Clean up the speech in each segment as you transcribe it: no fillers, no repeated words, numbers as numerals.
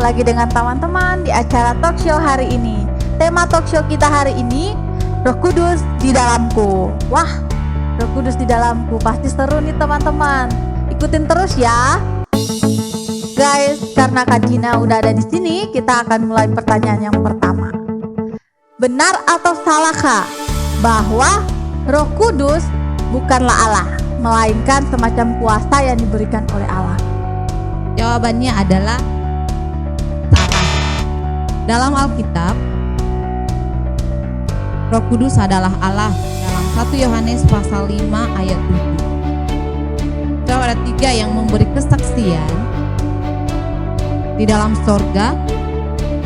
lagi dengan teman-teman di acara talk show hari ini. Tema talk show kita hari ini, Roh Kudus di dalamku. Wah, Roh Kudus di dalamku, pasti seru nih teman-teman. Ikutin terus ya. Guys, karena Kak Gina udah ada di sini, kita akan mulai pertanyaan yang pertama. Benar atau salahkah bahwa Roh Kudus bukanlah Allah, melainkan semacam kuasa yang diberikan oleh Allah? Jawabannya adalah salah. Dalam Alkitab, Roh Kudus adalah Allah dalam 1 Yohanes pasal 5 ayat 7. So, ada 3 yang memberi kesaksian di dalam sorga,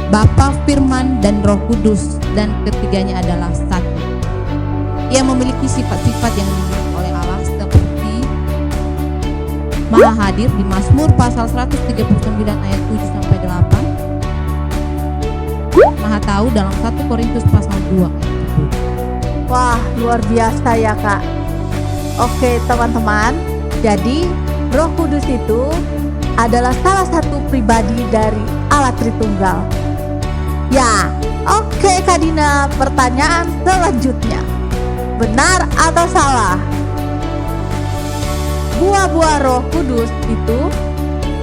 Bapa, Firman, dan Roh Kudus, dan ketiganya adalah satu. Ia memiliki sifat-sifat yang dimiliki oleh Allah seperti Maha hadir di Mazmur pasal 139 ayat 7 sampai 8. Maha tahu dalam 1 Korintus pasal 2 ayat 10. Wah, luar biasa ya Kak. Oke teman-teman, jadi Roh Kudus itu adalah salah satu pribadi dari Allah Tritunggal. Ya, oke Kak Dina, pertanyaan selanjutnya. Benar atau salah? Buah-buah Roh Kudus itu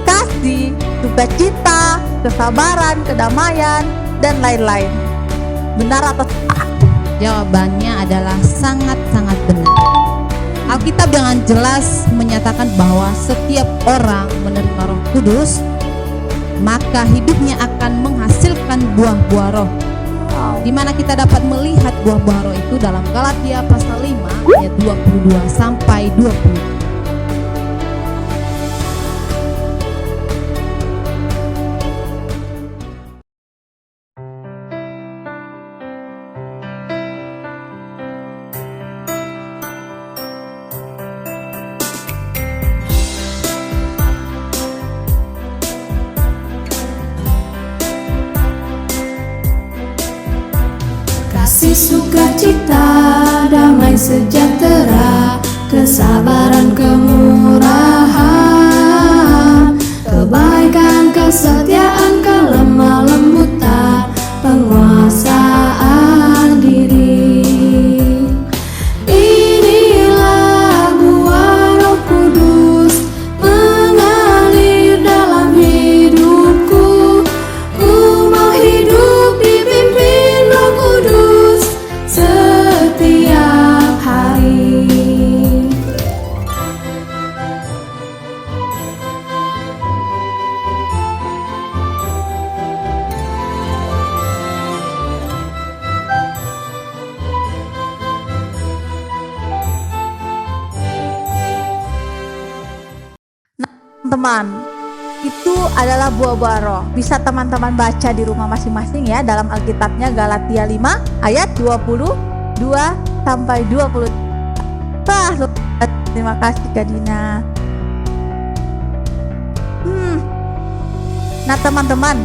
kasih, sukacita, kesabaran, kedamaian, dan lain-lain. Benar atau salah? Jawabannya adalah sangat-sangat benar. Alkitab dengan jelas menyatakan bahwa setiap orang menerima Roh Kudus, maka hidupnya akan menghasilkan buah-buah roh. Di mana kita dapat melihat buah-buah roh itu dalam Galatia pasal 5 ayat 22 sampai 20. Kasih, sukacita, damai sejahtera, kesabaran, kemurahan, kebaikan, kesetiaan, kelemah lembutan, penguasaan diri. Inilah buah Roh Kudus mengalir dalam hidupku. Ku mau hidup dipimpin Roh Kudus setiap hari. Teman, itu adalah buah-buah roh. Bisa teman-teman baca di rumah masing-masing ya, dalam Alkitabnya Galatia 5 ayat 22 sampai 20. Wah, terima kasih Kak Dina. Nah teman-teman,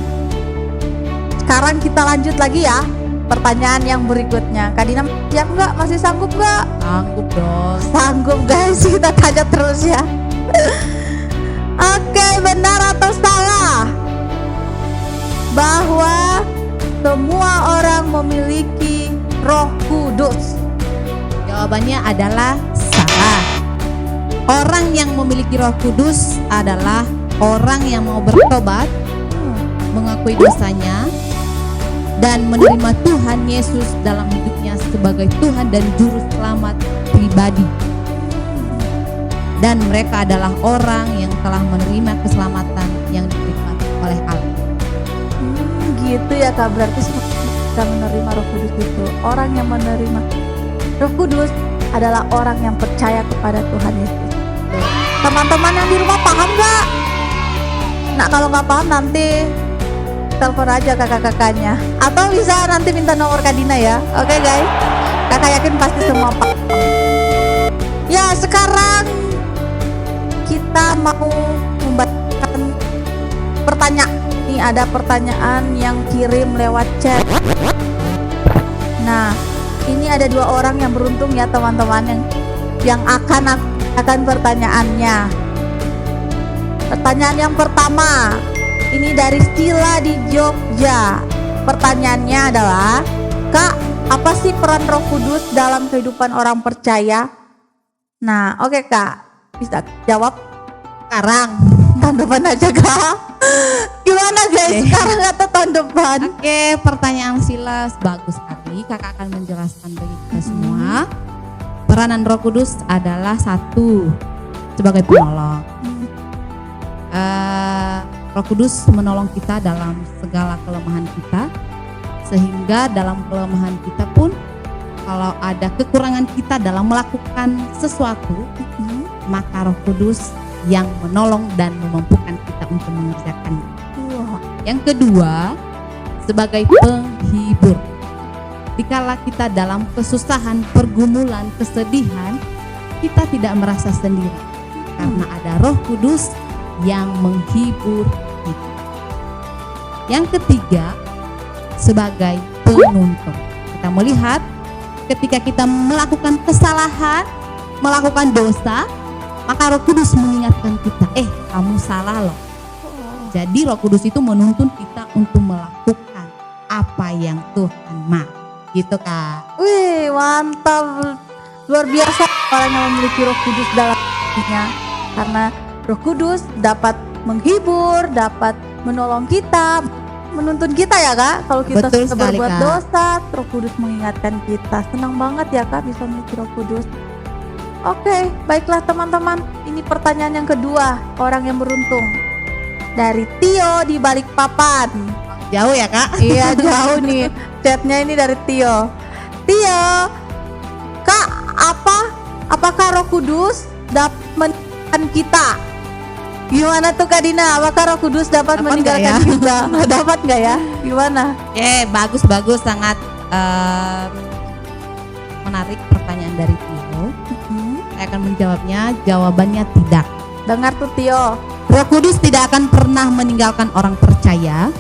sekarang kita lanjut lagi ya, pertanyaan yang berikutnya. Kak Dina siap nggak? Masih sanggup nggak? Sanggup dong. Sanggup guys, kita tanya terus ya. Oke, benar atau salah bahwa semua orang memiliki Roh Kudus? Jawabannya adalah salah. Orang yang memiliki Roh Kudus adalah orang yang mau bertobat, mengakui dosanya, dan menerima Tuhan Yesus dalam hidupnya sebagai Tuhan dan Juru Selamat pribadi. Dan mereka adalah orang yang telah menerima keselamatan yang diberikan oleh Allah. Gitu ya Kak, berarti kita menerima Roh Kudus itu. Orang yang menerima Roh Kudus adalah orang yang percaya kepada Tuhan Yesus. Teman-teman yang di rumah paham gak? Nah kalau gak paham nanti telepon aja kakak-kakaknya, atau bisa nanti minta nomor Kak Dina ya. Oke guys, kakak yakin pasti semua paham. Ya sekarang kita mau membacakan pertanyaan. Ini ada pertanyaan yang kirim lewat chat. Nah, ini ada 2 orang yang beruntung ya teman-teman yang akan pertanyaannya. Pertanyaan yang pertama, Ini dari Sila di Jogja. Pertanyaannya adalah, Kak, apa sih peran Roh Kudus dalam kehidupan orang percaya? Nah, oke Kak, bisa jawab Sekarang. tahun depan aja Kak. Gimana guys, sekarang atau tahun depan? Oke, pertanyaan Silas bagus sekali. Kakak akan menjelaskan bagi kita semua. Peranan Roh Kudus adalah satu, sebagai penolong. Roh Kudus menolong kita dalam segala kelemahan kita, sehingga dalam kelemahan kita pun kalau ada kekurangan kita dalam melakukan sesuatu, maka Roh Kudus yang menolong dan memampukan kita untuk mengerjakannya. Yang kedua, sebagai penghibur. Dikala kita dalam kesusahan, pergumulan, kesedihan, kita tidak merasa sendiri karena ada Roh Kudus yang menghibur kita. Yang ketiga, sebagai penuntun. Kita melihat ketika kita melakukan kesalahan, melakukan dosa, maka Roh Kudus mengingatkan kita, kamu salah loh. Jadi Roh Kudus itu menuntun kita untuk melakukan apa yang Tuhan mau. Gitu Kak. Wih, mantap. Luar biasa orang yang memiliki Roh Kudus dalam dirinya. Karena Roh Kudus dapat menghibur, dapat menolong kita, menuntun kita ya Kak. Kalau kita Betul sudah sekali, berbuat Kak. dosa, Roh Kudus mengingatkan kita. Senang banget ya Kak bisa memiliki Roh Kudus. Oke, baiklah teman-teman. Ini pertanyaan yang kedua, orang yang beruntung. Dari Tio di Balikpapan. Jauh ya Kak? Iya, jauh nih. Chatnya ini dari Tio. Tio, Kak, apakah Roh Kudus dapat meninggalkan kita? Gimana tuh Kak Dina? Apakah Roh Kudus dapat meninggalkan kita? Dapat nggak ya? Gimana? Bagus, sangat menarik pertanyaan dari Tio. Saya akan menjawabnya. Jawabannya tidak. Dengar tuh Tio. Roh Kudus tidak akan pernah meninggalkan orang percaya.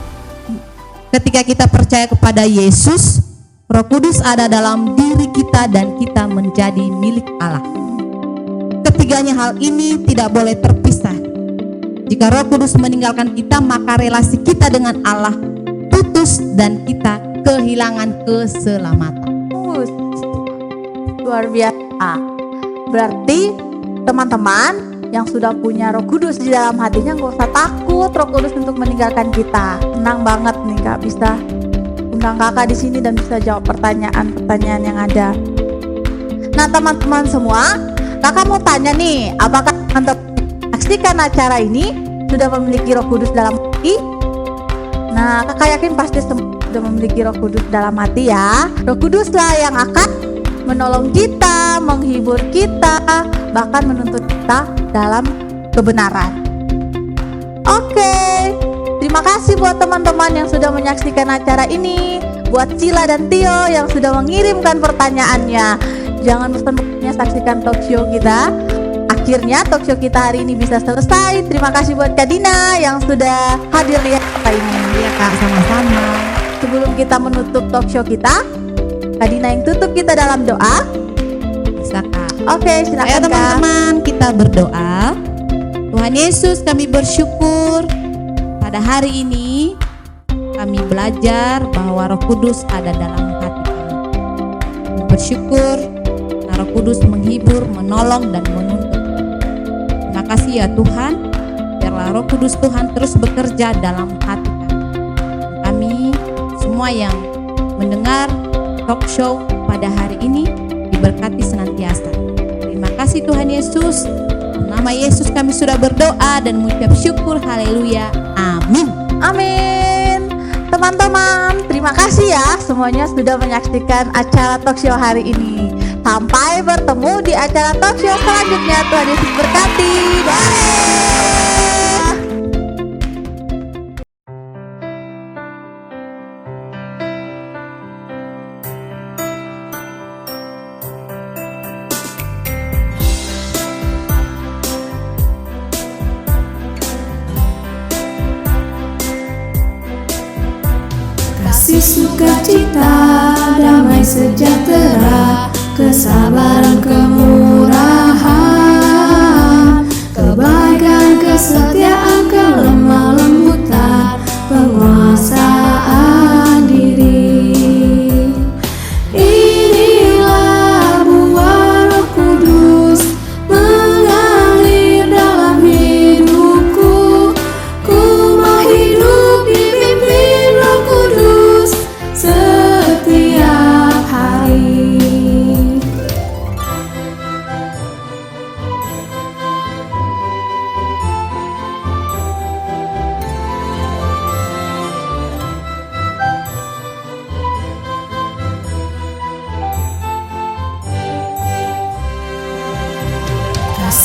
Ketika kita percaya kepada Yesus, Roh Kudus ada dalam diri kita dan kita menjadi milik Allah. Ketiganya hal ini tidak boleh terpisah. Jika Roh Kudus meninggalkan kita, maka relasi kita dengan Allah putus dan kita kehilangan keselamatan. Luar biasa. Berarti teman-teman yang sudah punya Roh Kudus di dalam hatinya gak usah takut Roh Kudus untuk meninggalkan kita. Senang banget nih Kak bisa undang kakak di sini dan bisa jawab pertanyaan-pertanyaan yang ada. Nah teman-teman semua, kakak mau tanya nih, apakah untuk menyaksikan acara ini sudah memiliki Roh Kudus dalam hati? Nah kakak yakin pasti sudah memiliki Roh Kudus dalam hati ya. Roh Kuduslah yang akan menolong kita, menghibur kita, bahkan menuntut kita dalam kebenaran. Oke, terima kasih buat teman-teman yang sudah menyaksikan acara ini. Buat Sila dan Tio yang sudah mengirimkan pertanyaannya. Jangan bosan-bosannya saksikan talk show kita. Akhirnya talk show kita hari ini bisa selesai. Terima kasih buat Kak Dina yang sudah hadir di acara ini. Iya Kak, sama-sama. Sebelum kita menutup talk show kita, Kak Dina yang tutup kita dalam doa. Bisa Kak. Oke, silakan Ayo Kak. teman-teman, kita berdoa. Tuhan Yesus, kami bersyukur pada hari ini kami belajar bahwa Roh Kudus ada dalam hati kami. Kami bersyukur karena Roh Kudus menghibur, menolong dan menuntun. Terima kasih ya Tuhan, biarlah Roh Kudus Tuhan terus bekerja dalam hati kami. Kami semua yang mendengar talk show pada hari ini diberkati senantiasa. Terima kasih Tuhan Yesus. Dalam nama Yesus kami sudah berdoa dan mengucap syukur. Haleluya. Amin. Amin. Teman-teman, terima kasih ya semuanya sudah menyaksikan acara talk show hari ini. Sampai bertemu di acara talk show selanjutnya. Tuhan Yesus berkati. Dadah. Kasih sukacita, damai sejahtera, kesabaran, kemurahan, kebaikan, kesetiaan, kelemah lembutan,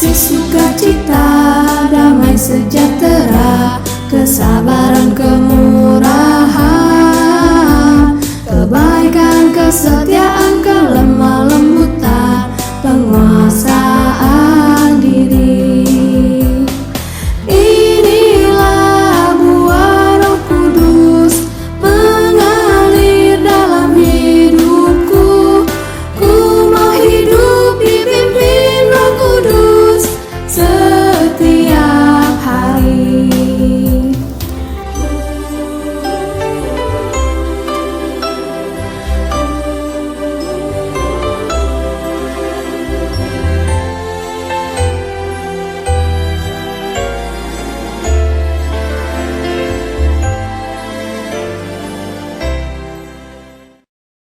kasih, sukacita, damai sejahtera, kesabaran, kemurahan.